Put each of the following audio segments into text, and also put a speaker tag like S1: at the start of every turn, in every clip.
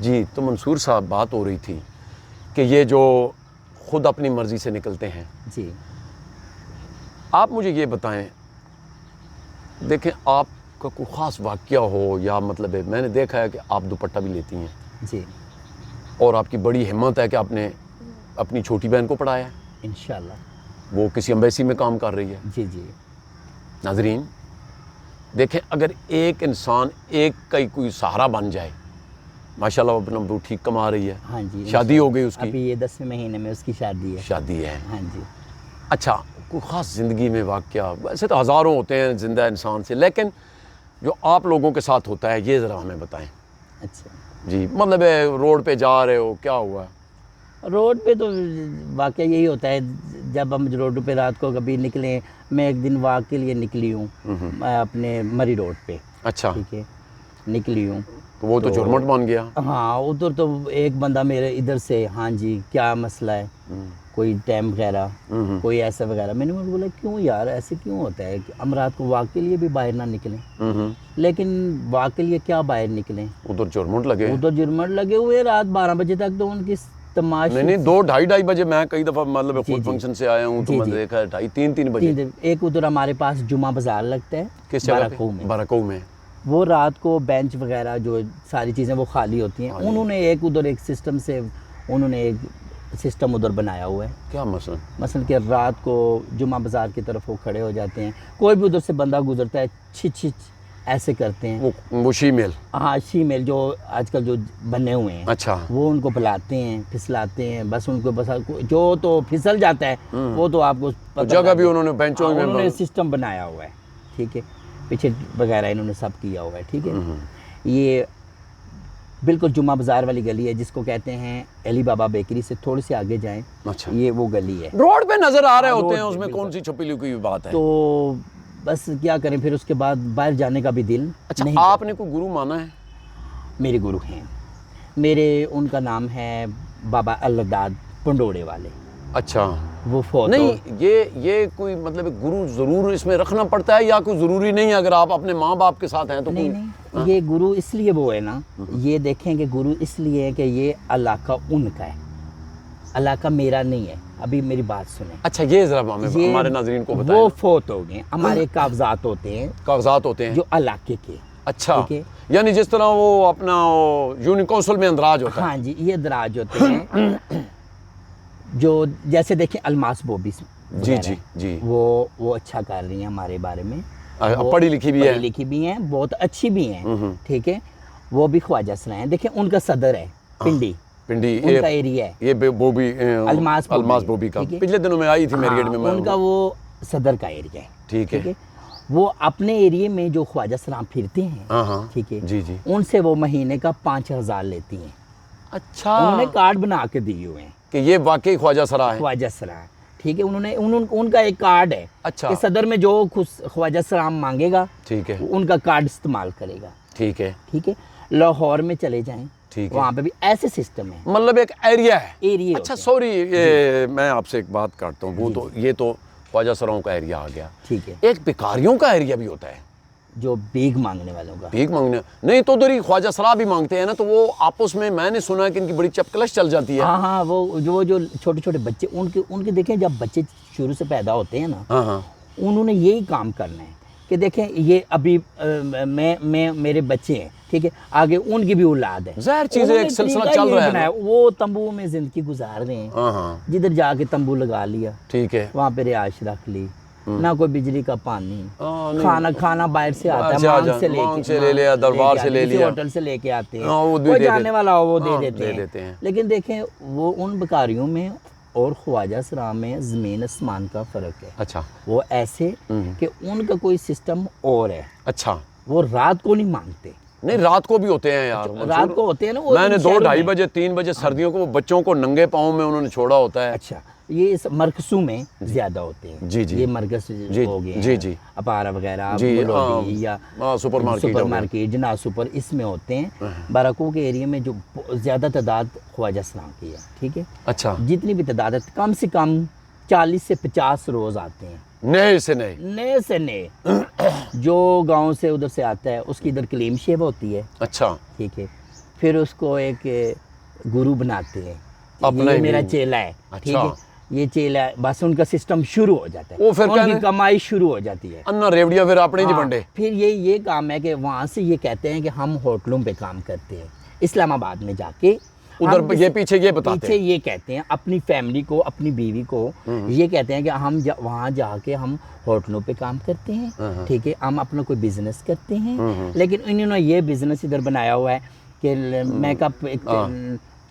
S1: جی تو منصور صاحب بات ہو رہی تھی کہ یہ جو خود اپنی مرضی سے نکلتے ہیں،
S2: جی
S1: آپ مجھے یہ بتائیں، دیکھیں آپ کا کوئی خاص واقعہ ہو یا مطلب ہے، میں نے دیکھا ہے کہ آپ دوپٹہ بھی لیتی ہیں
S2: جی
S1: اور آپ کی بڑی ہمت ہے کہ آپ نے اپنی چھوٹی بہن کو پڑھایا ہے،
S2: انشاءاللہ.
S1: وہ کسی ایمبیسی میں کام کر رہی ہے.
S2: جی جی
S1: ناظرین دیکھیں، اگر ایک انسان ایک کا ہی کوئی سہارا بن جائے، ماشاءاللہ وہ اپنا وہ ٹھیک کما رہی ہے،
S2: ہاں جی
S1: شادی ہو گئی اس کی،
S2: ابھی یہ 10ویں مہینے میں اس کی شادی ہے.
S1: شادی ہے.
S2: ہاں جی.
S1: اچھا کوئی خاص زندگی میں واقعہ، ویسے تو ہزاروں ہوتے ہیں زندہ انسان سے، لیکن جو آپ لوگوں کے ساتھ ہوتا ہے یہ ذرا ہمیں بتائیں.
S2: اچھا
S1: جی مطلب ہے روڈ پہ جا رہے ہو، کیا ہوا؟
S2: روڈ پہ تو واقعہ یہی ہوتا ہے، جب ہم روڈ پہ رات کو کبھی نکلیں. میں ایک دن واک کے لیے نکلی ہوں اپنے مری روڈ پہ.
S1: اچھا
S2: ٹھیک ہے، نکلی ہوں
S1: تو وہ تو جرمٹ بن گیا.
S2: ہاں ادھر تو ایک بندہ میرے ادھر سے، ہاں جی کیا مسئلہ ہے، کوئی ٹائم وغیرہ، کوئی ایسا وغیرہ. میں نے بولا کیوں یار ایسے کیوں ہوتا ہے کہ ہم رات کو واک کے لیے بھی باہر نہ نکلیں، لیکن واک کے لیے کیا باہر نکلیں،
S1: ادھر جرمٹ لگے.
S2: ادھر جرمٹ لگے ہوئے رات 12 بجے تک. تو ان کی تماشا
S1: نہیں 2-2:30 بجے میں کئی دفعہ مطلب خود فنکشن سے آیا ہوں تو میں نے دیکھا ہے 2:30-3 بجے.
S2: ایک ادھر ہمارے پاس جمعہ بازار لگتا ہے
S1: کس جگہ پہ؟
S2: بارکو میں.
S1: بارکو میں.
S2: وہ رات کو بینچ وغیرہ جو ساری چیزیں وہ خالی ہوتی ہیں. انہوں نے ایک ادھر ایک سسٹم سے انہوں نے ایک سسٹم ادھر بنایا ہوا ہے.
S1: کیا مثلا؟
S2: مثلا کہ رات کو جمعہ بازار کی طرف وہ کھڑے ہو جاتے ہیں، کوئی بھی ادھر سے بندہ گزرتا ہے چھچ چھچ ایسے کرتے ہیں.
S1: وہ شیمیل.
S2: ہاں شیمیل جو آج کل جو بنے ہوئے ہیں.
S1: اچھا.
S2: وہ ان کو بلاتے ہیں، پھسلاتے ہیں. بس ان کو بس جو تو پھسل جاتا ہے وہ تو آپ کو
S1: جگہ بھی انہوں نے بینچوں میں
S2: انہوں نے سسٹم بنایا ہوا ہے. ٹھیک ہے، پیچھے وغیرہ انہوں نے سب کیا ہوا ہے. ٹھیک ہے، یہ بالکل جمعہ بازار والی گلی ہے جس کو کہتے ہیں علی بابا بیکری سے تھوڑی سی آگے جائیں.
S1: اچھا.
S2: یہ وہ گلی ہے.
S1: روڈ پہ نظر آ رہے ہوتے ہیں، اس میں کون سی چھپی لکی بات ہے؟
S2: تو بس کیا کریں پھر اس کے بعد باہر جانے کا بھی دل.
S1: اچھا آپ نے کوئی گرو مانا ہے؟
S2: میرے گرو ہیں، میرے ان کا نام ہے بابا الداد پنڈوڑے والے.
S1: اچھا.
S2: وہ فوت
S1: نہیں یہ کوئی مطلب گرو ضرور اس میں رکھنا پڑتا ہے یا کوئی ضروری نہیں ہے؟ اگر آپ اپنے ماں باپ کے ساتھ ہیں تو
S2: نہیں نہیں، یہ گرو اس لیے وہ ہے نا، یہ دیکھیں کہ گرو اس لیے ہے کہ یہ علاقہ ان کا ہے، علاقہ میرا نہیں ہے. ابھی میری بات سنیں.
S1: اچھا یہ ذرا ہمارے ناظرین کو بتائیں.
S2: وہ فوت ہو گئے، ہمارے کاغذات ہوتے ہیں،
S1: کاغذات ہوتے ہیں
S2: جو علاقے کے.
S1: اچھا، یعنی جس طرح وہ اپنا یونین کونسل میں اندراج ہوتا ہے.
S2: ہاں جی یہ اندراج ہوتے ہیں. جو جیسے دیکھیں الماس بوبی
S1: جی جی جی
S2: وہ اچھا کر رہی ہیں ہمارے بارے میں،
S1: پڑھی لکھی بھی ہے،
S2: پڑھی لکھی بھی ہیں، بہت اچھی بھی ہیں. ٹھیک ہے، وہ بھی خواجہ سرائے ہیں. دیکھیں ان کا صدر ہے پنڈی ان کا ایریا ہے،
S1: یہ بوبی الماس بوبی کا پچھلے دنوں میں آئی تھی میری گیٹ میں.
S2: ان کا وہ صدر کا ایریا ہے.
S1: ٹھیک ہے،
S2: وہ اپنے ایریے میں جو خواجہ سلام پھرتے ہیں، ٹھیک ہے،
S1: جی جی،
S2: ان سے وہ مہینے کا 5000 لیتی ہیں.
S1: اچھا،
S2: انہوں نے کارڈ بنا کے دیے ہوئے ہیں
S1: کہ یہ واقعی خواجہ سرا ہے.
S2: خواجہ سرا ہے. ٹھیک ہے، ان کا ایک کارڈ ہے.
S1: اچھا،
S2: کہ صدر میں جو خواجہ سلام مانگے گا،
S1: ٹھیک ہے،
S2: ان کا کارڈ استعمال کرے گا.
S1: ٹھیک ہے،
S2: ٹھیک ہے. لاہور میں چلے جائیں، وہاں پہ بھی ایسے سسٹم ہے،
S1: مطلب ایک ایریا ہے.
S2: ایریا.
S1: اچھا سوری، میں آپ سے ایک بات کرتا ہوں، وہ تو یہ تو خواجہ سراؤں کا ایریا آ گیا.
S2: ٹھیک ہے.
S1: ایک بیکاریوں کا ایریا بھی ہوتا ہے،
S2: جو بھیک مانگنے والوں کا.
S1: بھیک مانگنے نہیں تو ادھر ہی خواجہ سرا بھی مانگتے ہیں نا، تو وہ آپس میں نے سنا ہے کہ ان کی بڑی چپکلش چل جاتی ہے.
S2: ہاں وہ جو چھوٹے چھوٹے بچے ان کے دیکھیں، جب بچے شروع سے پیدا ہوتے ہیں نا، انہوں نے یہی کام کرنا ہے کہ دیکھیں یہ ابھی میرے بچے ہیں، ٹھیک ہے، آگے ان کی بھی اولاد ہے.
S1: ظاہر چیز ہے، ایک سلسلہ چل رہا ہے.
S2: وہ تمبو میں زندگی گزار رہے ہیں، جدھر جا کے تمبو لگا لیا،
S1: ٹھیک ہے،
S2: وہاں پہ رہائش رکھ لی. نہ کوئی بجلی کا پانی، کھانا باہر سے آتا ہے، مانگ سے لے لیا،
S1: دربار سے لے لیا،
S2: ہوٹل سے لے کے آتے ہیں. وہ جانے والا ہو وہ دے دیتے ہیں. لیکن دیکھیں وہ ان بکاریوں میں اور خواجہ سرا میں زمین آسمان کا فرق ہے.
S1: اچھا،
S2: وہ ایسے کہ ان کا کوئی سسٹم اور ہے.
S1: اچھا،
S2: وہ رات کو نہیں مانگتے.
S1: نہیں رات کو بھی ہوتے ہیں یار،
S2: رات کو ہوتے ہیں نا.
S1: میں نے 2-2:30 بجے 3 بجے سردیوں کو وہ بچوں کو ننگے پاؤں میں انہوں نے چھوڑا ہوتا ہے.
S2: اچھا، یہ مرکزوں میں زیادہ ہوتے ہیں.
S1: جی جی،
S2: یہ مرکز ہو گئے
S1: جی جی،
S2: اپارا وغیرہ یا
S1: سپر
S2: مارکیٹ جناح سپر، اس میں ہوتے ہیں. بارکو کے ایریا میں جو زیادہ تعداد خواجہ سلام کی ہے. ٹھیک ہے.
S1: اچھا،
S2: جتنی بھی تعداد ہے کم سے کم 40 سے 50 روز آتے ہیں،
S1: نئے سے نئے.
S2: جو گاؤں سے ادھر سے آتا ہے اس کی ادھر کلیم شیو ہوتی ہے.
S1: اچھا،
S2: ٹھیک ہے. پھر اس کو ایک گرو بناتے ہیں،
S1: اپنا
S2: یہ
S1: ہی
S2: میرا
S1: بھی۔
S2: چیلا ہے، ٹھیک
S1: اچھا۔
S2: ہے، یہ چیلا ہے، بس ان کا سسٹم شروع ہو جاتا ہے،
S1: وہ پھر
S2: ان
S1: کہنے-
S2: کی کمائی شروع ہو جاتی ہے۔
S1: انا ریوڑیاں پھر اپنے جی
S2: ہاں،
S1: بنڈے۔
S2: پھر یہ کام ہے کہ وہاں سے یہ کہتے ہیں کہ ہم ہوٹلوں پہ کام کرتے ہیں، اسلام آباد میں جا کے
S1: ادھر
S2: ہم
S1: یہ پیچھے یہ بتاتے
S2: پیچھے
S1: ہیں۔
S2: یہ کہتے ہیں اپنی فیملی کو، اپنی بیوی کو یہ کہتے ہیں کہ ہم وہاں جا کے ہم ہوٹلوں پہ کام کرتے ہیں، ٹھیک ہے، ہم اپنا کوئی بزنس کرتے ہیں، لیکن انہوں نے یہ بزنس ادھر بنایا ہوا ہے کہ میک اپ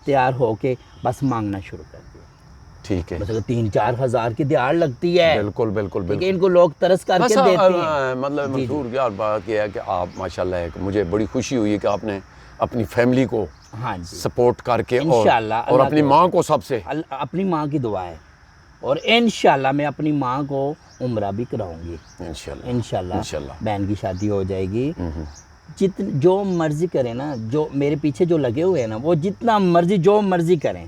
S2: تیار ہو کے بس مانگنا شروع کر دیا،
S1: ٹھیک ہے،
S2: مطلب 3-4 ہزار کی دیہڑ لگتی ہے،
S1: بالکل بالکل
S2: ٹھیک ہے،
S1: بالکل۔
S2: ان کو لوگ ترس کر کے دیتے ہیں۔
S1: مطلب
S2: جی،
S1: منصور یار بات یہ ہے کہ آپ ماشاءاللہ ایک مجھے بڑی خوشی ہوئی کہ آپ نے اپنی فیملی کو
S2: ہاں جی،
S1: سپورٹ کر کے
S2: انشاءاللہ
S1: اور
S2: اللہ
S1: اپنی
S2: کے
S1: ماں کو سب سے
S2: اپنی ماں کی دعا ہے، اور انشاءاللہ میں اپنی ماں کو عمرہ بھی کراؤں گی،
S1: انشاءاللہ
S2: انشاءاللہ
S1: انشاءاللہ۔
S2: بہن کی شادی ہو جائے گی، جو مرضی کریں نا، جو میرے پیچھے جو لگے ہوئے ہیں نا، وہ جتنا مرضی جو مرضی کریں،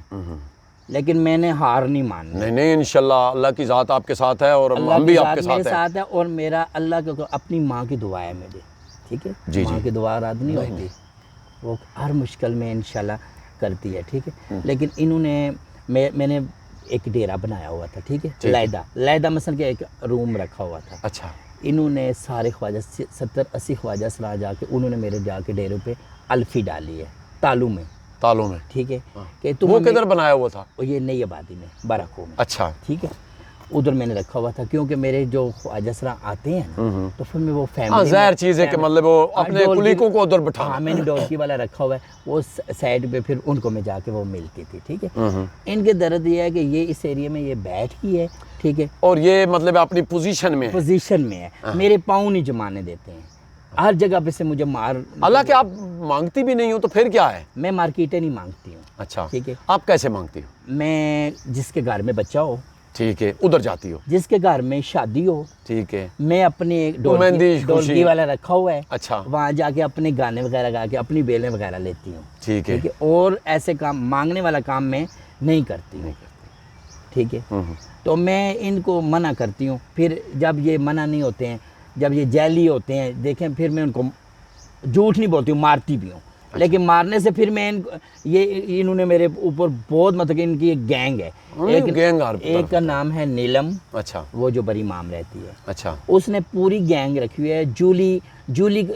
S2: لیکن میں نے ہار نہیں ماننی۔
S1: نہیں نہیں، انشاءاللہ اللہ کی ذات آپ کے ساتھ ہے اور
S2: اللہ
S1: ہم
S2: کی
S1: بھی آپ
S2: ذات
S1: کے
S2: میرے
S1: ساتھ ہیں۔
S2: ساتھ ہے، اور میرا اللہ کے اپنی ماں کی دعا ہے مجھے، ٹھیک ہے،
S1: جی،
S2: ماں
S1: جی۔
S2: کی دعا رد نہیں ہوتی، وہ ہر مشکل میں انشاءاللہ کرتی ہے، ٹھیک ہے، لیکن انہوں نے میں نے ایک ڈیرا بنایا ہوا تھا، ٹھیک ہے، لیدہ مثلا کہ ایک روم رکھا ہوا تھا،
S1: اچھا،
S2: انہوں نے سارے خواجہ 70-80 خواجہ سرا جا کے انہوں نے میرے جا کے ڈیرے پہ الفی ڈالی ہے تالو میں،
S1: تالوں میں۔
S2: ٹھیک ہے، کہ تم
S1: وہ
S2: ہمیں-
S1: کدھر بنایا ہوا تھا؟
S2: یہ نئی آبادی میں بارکو میں،
S1: اچھا،
S2: ٹھیک ہے، ادھر میں نے رکھا ہوا تھا، کیونکہ میرے جو خواجہ سرا آتے ہیں نا، تو پھر میں وہ
S1: ہاں
S2: فیملی
S1: ظاہر چیز ہے کہ مطلب وہ اپنے کلیکوں کو ادھر
S2: ہاں
S1: بٹھانا۔
S2: میں نے ڈولکی والا رکھا ہوا ہے، وہ سائڈ پہ پھر ان کو میں جا کے وہ ملتی تھی، ٹھیک ہے، ان کے درد یہ ہے کہ یہ اس ایریے میں یہ بیٹھ کی ہے، ٹھیک ہے،
S1: اور یہ مطلب اپنی پوزیشن میں ہے۔
S2: پوزیشن میں ہے، میرے پاؤں نہیں جمانے دیتے ہیں، ہر جگہ پہ سے مجھے
S1: اللہ کہ آپ مانگتی بھی نہیں ہو تو پھر کیا ہے؟
S2: میں مارکیٹیں نہیں مانگتی ہوں،
S1: اچھا،
S2: ٹھیک ہے،
S1: آپ کیسے مانگتی ہو؟
S2: میں جس کے گھر میں بچہ ہو،
S1: ٹھیک ہے، ادھر جاتی ہو،
S2: جس کے گھر میں شادی ہو،
S1: ٹھیک ہے،
S2: میں اپنے
S1: مہندی خوشی۔
S2: ڈولکی والا رکھا ہوا ہے،
S1: اچھا،
S2: وہاں جا کے اپنے گانے وغیرہ گا کے اپنی بیلیں وغیرہ لیتی ہوں،
S1: ٹھیک ہے،
S2: ٹھیک ہے، اور ایسے کام مانگنے والا کام میں نہیں کرتی ہوں، ٹھیک ہے، تو میں ان کو منع کرتی ہوں، پھر جب یہ منع نہیں ہوتے ہیں، جب یہ جیلی ہوتے ہیں، دیکھیں پھر میں ان کو جھوٹ نہیں بولتی ہوں، مارتی بھی ہوں، لیکن مارنے سے پھر میں یہ انہوں نے میرے اوپر بہت مطلب کہ ان کی ایک گینگ ہے، ایک کا نام ہے نیلم،
S1: اچھا،
S2: وہ جو بڑی مام رہتی ہے،
S1: اچھا،
S2: اس نے پوری گینگ رکھی ہوئی ہے،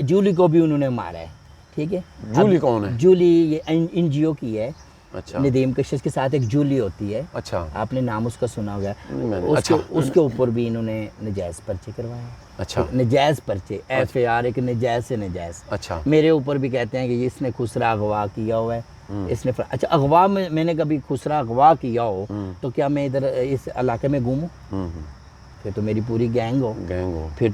S2: جولی کو بھی انہوں نے مارا ہے، ٹھیک ہے،
S1: جولی کون ہے؟
S2: جولی یہ این جی او کی ہے،
S1: اچھا،
S2: ندیم کشش کے ساتھ ایک جولی ہوتی ہے،
S1: اچھا،
S2: آپ نے نام اس کا سنا ہوگا،
S1: میں نے-
S2: اس کے اوپر بھی انہوں نے نجائز پرچے کروائے ہیں،
S1: اچھا،
S2: نجائز پرچے، ایف اے آر، ایک نجائز سے نجائز،
S1: اچھا،
S2: میرے اوپر بھی کہتے ہیں کہ اس نے خسرا اغوا کیا ہوا ہے، اس نے اچھا اغوا میں نے کبھی خسرا اغوا کیا ہو تو کیا میں ادھر اس علاقے میں گھوموں؟ پھر تو میری پوری گینگ ہو،
S1: گینگ ہو،
S2: پھر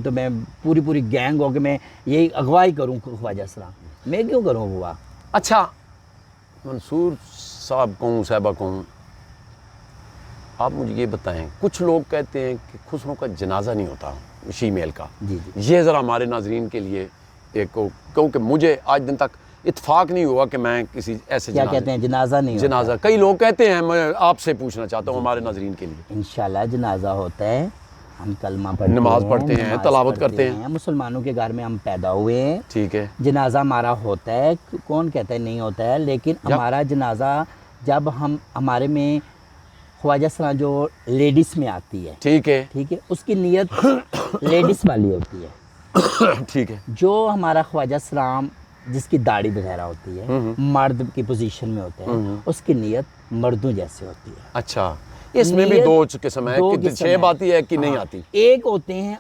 S2: تو میں پوری گینگ ہو کہ میں یہی اغوائی کروں خواجہ سرا، میں کیوں کروں اغوا؟
S1: اچھا منصور صاحب کہوں صاحبہ کہوں، آپ مجھے یہ بتائیں، کچھ لوگ کہتے ہیں کہ خسرو کا جنازہ نہیں ہوتا شیمیل کا،
S2: جی
S1: یہ ذرا ہمارے ناظرین کے لیے ایک، کیونکہ مجھے آج دن تک اتفاق نہیں ہوا کہ میں کسی ایسے
S2: کیا کہتے ہیں جنازہ نہیں ہوتا؟
S1: جنازہ، کئی لوگ کہتے ہیں، میں آپ سے پوچھنا چاہتا ہوں ہمارے ناظرین کے لیے۔
S2: انشاءاللہ جنازہ ہوتا ہے، ہم کلمہ پڑھتے ہیں،
S1: نماز پڑھتے ہیں،
S2: نماز
S1: تلاوت
S2: پڑھتے
S1: کرتے ہیں،
S2: مسلمانوں کے گھر میں ہم پیدا ہوئے ہیں،
S1: ٹھیک ہے،
S2: جنازہ ہمارا ہوتا ہے، کون کہتا ہے نہیں ہوتا ہے، لیکن ہمارا جنازہ جب ہمارے میں خواجہ سرا جو لیڈیز میں آتی ہے،
S1: ٹھیک ہے،
S2: ٹھیک ہے، اس کی نیت لیڈیز والی ہوتی ہے،
S1: ٹھیک ہے،
S2: جو ہمارا خواجہ سلام جس کی داڑھی وغیرہ ہوتی ہے، مرد کی پوزیشن میں ہوتا ہے، اس کی نیت مردوں جیسے ہوتی ہے۔
S1: اچھا، اس میں بھی دو قسم ہے، کہ شیب آتی ہے کہ نہیں آتی؟
S2: ایک ہوتے ہیں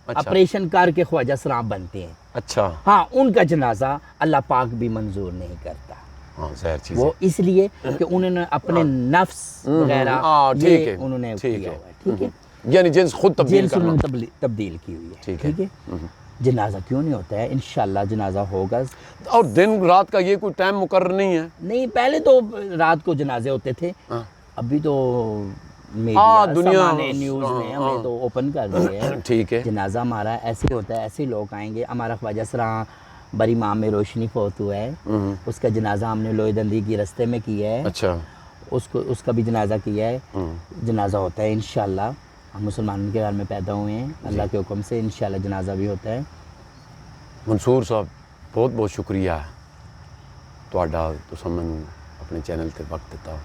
S2: آپریشن کر کے خواجہ سلام بنتے ہیں،
S1: اچھا،
S2: ہاں ان کا جنازہ اللہ پاک بھی منظور نہیں کرتا،
S1: ہاں ظاہر چیز
S2: وہ اس لیے کہ انہوں نے اپنے نفس وغیرہ
S1: ٹھیک ہے،
S2: انہوں نے کیا ہوا ہے، ٹھیک ہے،
S1: یعنی جنس خود تبدیل
S2: جنس
S1: کرنا،
S2: انہوں نے تبدیل کی ہوئی ہے، ٹھیک ہے، جنازہ کیوں نہیں ہوتا ہے؟ انشاءاللہ جنازہ ہوگا،
S1: اور دن رات کا یہ کوئی ٹائم مقرر نہیں ہے؟
S2: نہیں پہلے تو رات کو جنازے ہوتے تھے، ابھی تو
S1: ہاں،
S2: میڈیا
S1: دنیا
S2: سامانے نیوز نے ہم نے تو اوپن کر دیے ہے،
S1: ٹھیک ہے،
S2: جنازہ ہمارا ایسے ہوتا ہے، ایسے لوگ آئیں گے، ہمارا خواجہ سرا بڑی ماں میں روشنی فوت ہوا ہے، اس کا جنازہ ہم نے لوہے دندی کی رستے میں کیا ہے،
S1: اچھا،
S2: اس کا بھی جنازہ کیا ہے، جنازہ ہوتا ہے انشاءاللہ، ہم مسلمانوں کے گھر میں پیدا ہوئے ہیں، اللہ کے حکم سے انشاءاللہ جنازہ بھی ہوتا ہے۔
S1: منصور صاحب بہت بہت شکریہ ਤੁਹਾਡਾ ਤੁਸੀਂ ਮੈਨੂੰ ਆਪਣੇ ਚੈਨਲ ਤੇ ਵਕਤ ਦਿੱਤਾ,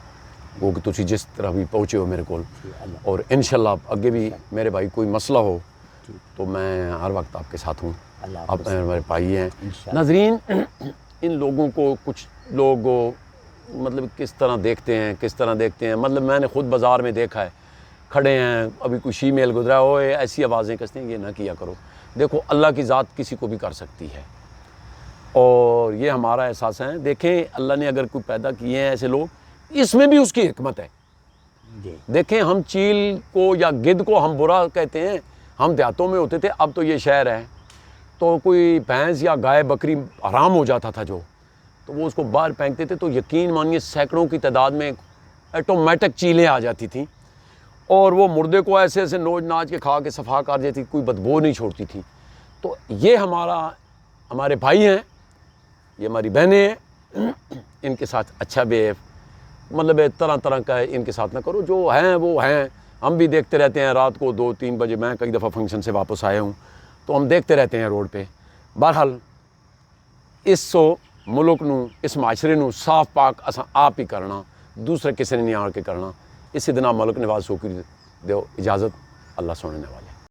S1: ਉਹ ਕਿ ਤੁਸੀਂ ਜਿਸ ਤਰ੍ਹਾਂ ਵੀ ਪਹੁੰਚੇ ਹੋ ਮੇਰੇ ਕੋਲ,
S2: اللہ
S1: اور انشاءاللہ اگے بھی میرے بھائی کوئی مسئلہ ہو تو میں ہر وقت آپ کے ساتھ ہوں.
S2: اللہ
S1: آپ ہمارے بھائی ہیں.
S2: انشاءاللہ.
S1: ناظرین ان لوگوں کو کچھ لوگ مطلب کس طرح دیکھتے ہیں مطلب میں نے خود بازار میں دیکھا ہے، کھڑے ہیں ابھی کوئی شی میل گزرا ہوئے ایسی آوازیں کستے ہیں، یہ نہ کیا کرو. دیکھو اللہ کی ذات کسی کو بھی کر سکتی ہے اور یہ ہمارا احساس ہے. دیکھیں اللہ نے اگر کوئی پیدا کیے ہیں ایسے لوگ، اس میں بھی اس کی حکمت ہے.
S2: جی
S1: دیکھیں ہم چیل کو یا گدھ کو ہم برا کہتے ہیں، ہم دیہاتوں میں ہوتے تھے، اب تو یہ شہر ہے تو کوئی بھینس یا گائے بکری حرام ہو جاتا تھا جو، تو وہ اس کو باہر پھینکتے تھے تو یقین مانیے سینکڑوں کی تعداد میں آٹومیٹک چیلیں آ جاتی تھیں اور وہ مردے کو ایسے ایسے نوچ ناچ کے کھا کے صفا کر دیتی، کوئی بدبو نہیں چھوڑتی تھی. تو یہ ہمارے بھائی ہیں، یہ ہماری بہنیں ہیں، ان کے ساتھ اچھا بیہیو مطلب طرح طرح کا ان کے ساتھ نہ کرو. جو ہیں وہ ہیں، ہم بھی دیکھتے رہتے ہیں رات کو 2-3 بجے. میں کئی دفعہ فنکشن سے واپس آیا ہوں تو ہم دیکھتے رہتے ہیں روڈ پہ. بہرحال اس ملک نو اس معاشرے نو صاف پاک اساں آپ ہی کرنا، دوسرے کسی نے نہیں آ کے کرنا. اسی دن ملک نواز سوکری دیو اجازت. اللہ سننے والے.